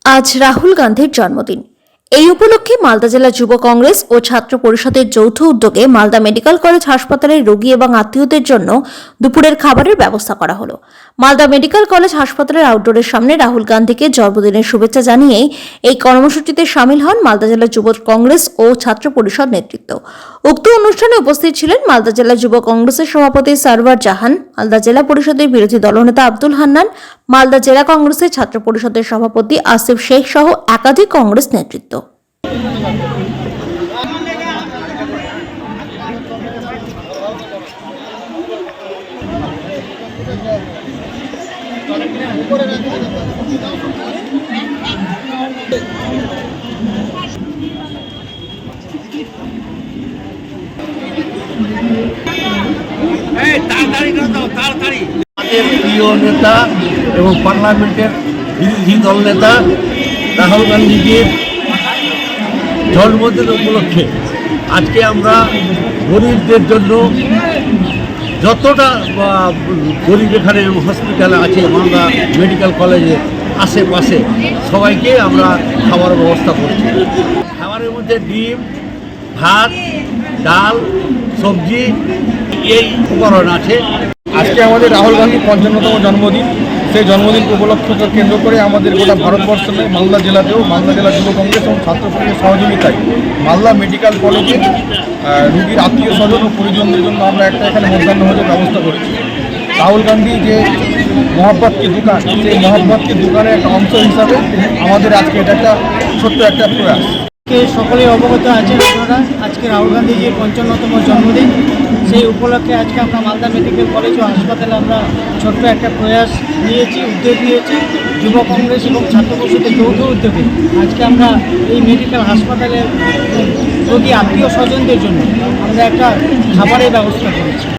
আজ রাহুল গান্ধীর জন্মদিন। এই উপলক্ষে মালদা জেলা যুব কংগ্রেস ও ছাত্র পরিষদের যৌথ উদ্যোগে মালদা মেডিকেল কলেজ হাসপাতালের রোগী এবং আত্মীয়দের জন্য দুপুরের খাবারের ব্যবস্থা করা হলো। মালদা মেডিকেল কলেজ হাসপাতালের আউটডোরের সামনে রাহুল গান্ধীকে জন্মদিনের শুভেচ্ছা জানিয়েই এই কর্মসূচিতে সামিল হন মালদা জেলা যুব কংগ্রেস ও ছাত্র পরিষদ নেতৃত্ব। উক্ত অনুষ্ঠানে উপস্থিত ছিলেন মালদা জেলা যুব কংগ্রেসের সভাপতি সারওয়ার জাহান, মালদা জেলা পরিষদের বিরোধী দলনেতা আব্দুল হান্নান, মালদা জেলা কংগ্রেসের ছাত্র পরিষদের সভাপতি আসিফ শেখ সহ একাধিক কংগ্রেস নেতৃত্ব। আমাদের প্রিয় নেতা এবং পার্লামেন্টের বিরোধী দল নেতা রাহুল গান্ধীজির জন্মদিন উপলক্ষে আজকে আমরা গরিবদের জন্য যতটা গরিব এখানে হসপিটালে আছে মালদা মেডিকেল কলেজের আশেপাশে সবাইকে আমরা খাওয়ার ব্যবস্থা করছি। খাবারের মধ্যে ডিম, ভাত, ডাল, সবজি এই উপকরণ আছে। আজকে আমাদের রাহুল গান্ধীর 55তম জন্মদিন। সেই জন্মদিন উপলক্ষকে কেন্দ্র করে আমাদের গোটা ভারতবর্ষ নয়, মালদা জেলাতেও মালদা জেলা যুব কংগ্রেস এবং ছাত্র পরিষদের সহযোগিতায় মালদা মেডিকেল কলেজে রুগীর আত্মীয় স্বজন ও পরিজনদের জন্য আমরা একটা এখানে মধ্যাহ্নভোজের ব্যবস্থা করেছি। রাহুল গান্ধী যে মোহাব্বত কি দোকান, সেই মোহাব্বত কি দোকানের একটা অংশ হিসাবে আমাদের আজকে এটা একটা ছোট্ট একটা প্রয়াস। সকলেই অবগত আছেন আপনারা, আজকে রাহুল গান্ধীজির 55তম জন্মদিন। সেই উপলক্ষে আজকে আমরা মালদা মেডিকেল কলেজ ও হাসপাতালে আমরা ছোট্ট একটা প্রয়াস নিয়েছি, উদ্যোগ নিয়েছি যুব কংগ্রেস এবং ছাত্র পরিষদের যৌথ উদ্যোগে। আজকে আমরা এই মেডিকেল হাসপাতালে রোগী আত্মীয় স্বজনদের জন্য আমরা একটা খাবারের ব্যবস্থা করেছি।